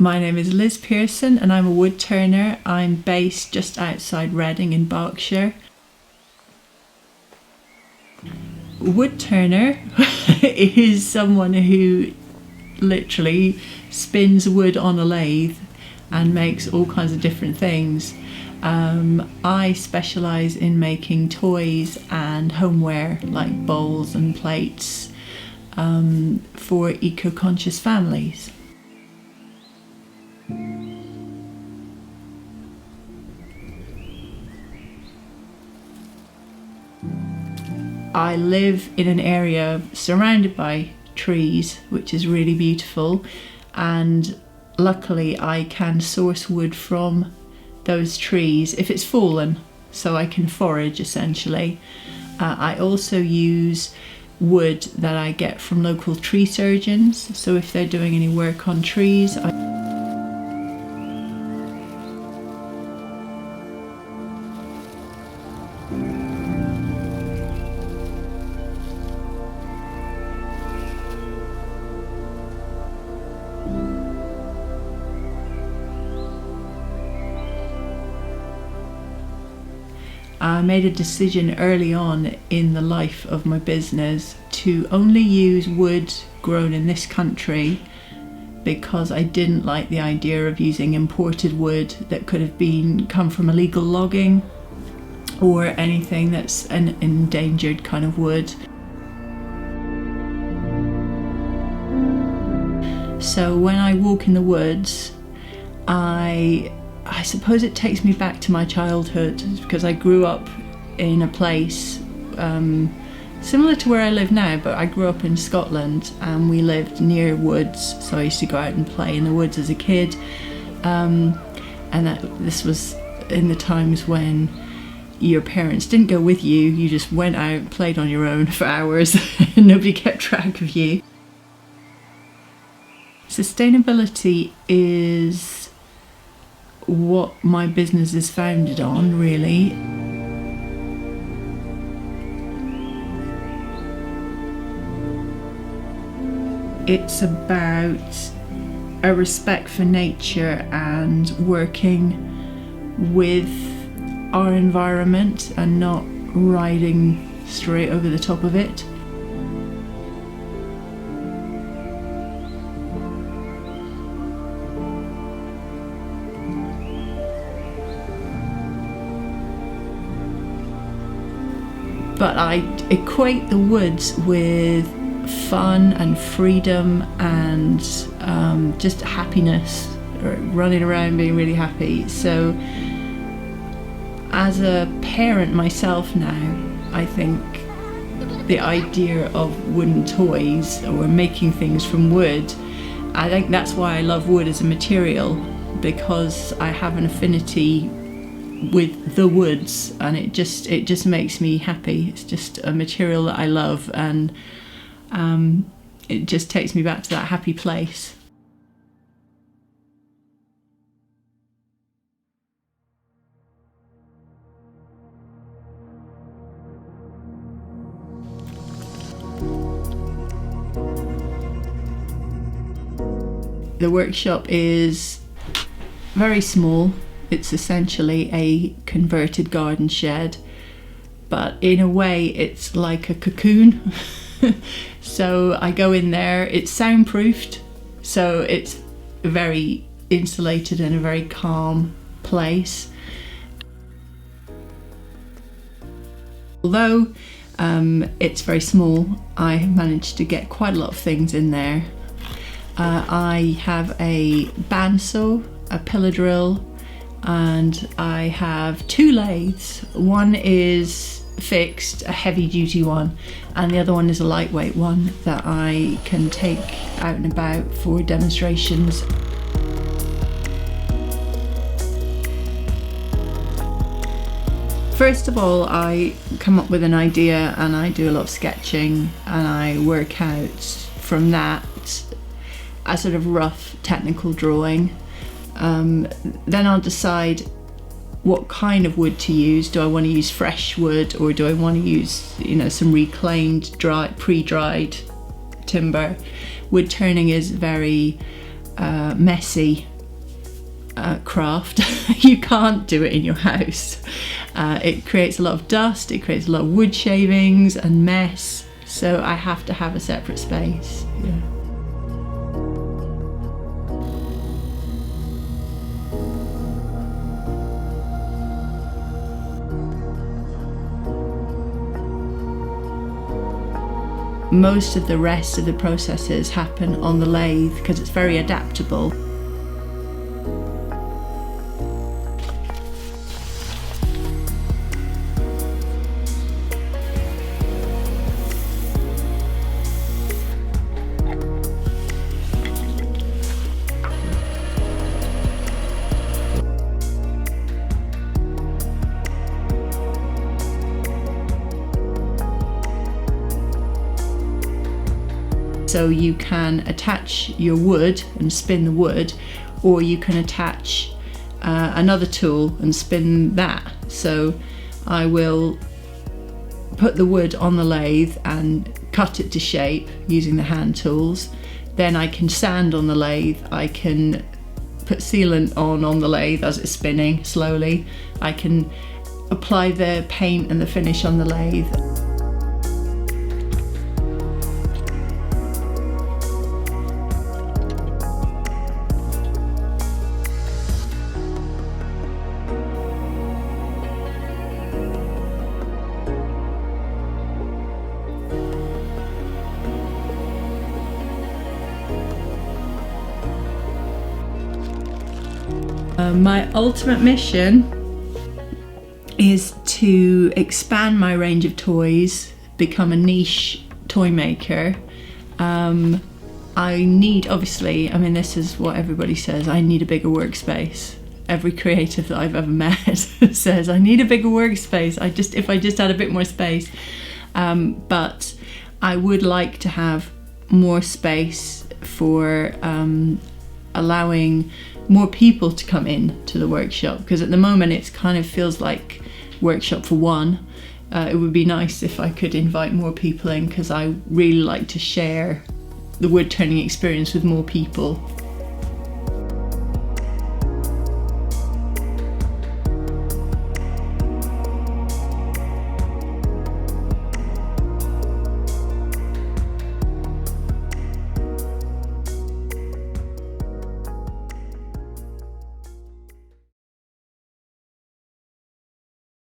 My name is Liz Pearson and I'm a wood turner. I'm based just outside Reading in Berkshire. Wood turner is someone who literally spins wood on a lathe and makes all kinds of different things. I specialise in making toys and homeware like bowls and plates for eco-conscious families. I live in an area surrounded by trees, which is really beautiful, and luckily I can source wood from those trees if it's fallen, so I can forage essentially. I also use wood that I get from local tree surgeons, so if they're doing any work on trees, I made a decision early on in the life of my business to only use wood grown in this country because I didn't like the idea of using imported wood that could have come from illegal logging or anything that's an endangered kind of wood. So when I walk in the woods, I suppose it takes me back to my childhood because I grew up in a place similar to where I live now, but I grew up in Scotland and we lived near woods, so I used to go out and play in the woods as a kid, and this was in the times when your parents didn't go with you, you just went out, played on your own for hours and nobody kept track of you. Sustainability is what my business is founded on, really. It's about a respect for nature and working with our environment and not riding straight over the top of it. But I equate the woods with fun and freedom and just happiness, running around being really happy. So as a parent myself now, I think the idea of wooden toys or making things from wood, I think that's why I love wood as a material, because I have an affinity with the woods and it just makes me happy. It's just a material that I love, and it just takes me back to that happy place. The workshop is very small. It's essentially a converted garden shed, but in a way it's like a cocoon. So I go in there, it's soundproofed, so it's very insulated and a very calm place. Although it's very small, I have managed to get quite a lot of things in there. I have a bandsaw, a pillar drill, and I have two lathes. One is fixed, a heavy duty one, and the other one is a lightweight one that I can take out and about for demonstrations. First of all, I come up with an idea and I do a lot of sketching and I work out from that a sort of rough technical drawing. Then I'll decide what kind of wood to use. Do I want to use fresh wood, or do I want to use, some reclaimed, pre-dried timber? Wood turning is very messy craft. You can't do it in your house. It creates a lot of dust, it creates a lot of wood shavings and mess, so I have to have a separate space. Yeah. Most of the rest of the processes happen on the lathe because it's very adaptable. So you can attach your wood and spin the wood, or you can attach another tool and spin that. So I will put the wood on the lathe and cut it to shape using the hand tools. Then I can sand on the lathe, I can put sealant on the lathe as it's spinning slowly. I can apply the paint and the finish on the lathe. My ultimate mission is to expand my range of toys, become a niche toy maker. I need, obviously, I mean, this is what everybody says, I need a bigger workspace. Every creative that I've ever met says, I need a bigger workspace. If I just had a bit more space. But I would like to have more space for allowing more people to come in to the workshop, because at the moment it kind of feels like workshop for one. It would be nice if I could invite more people in, because I really like to share the wood turning experience with more people.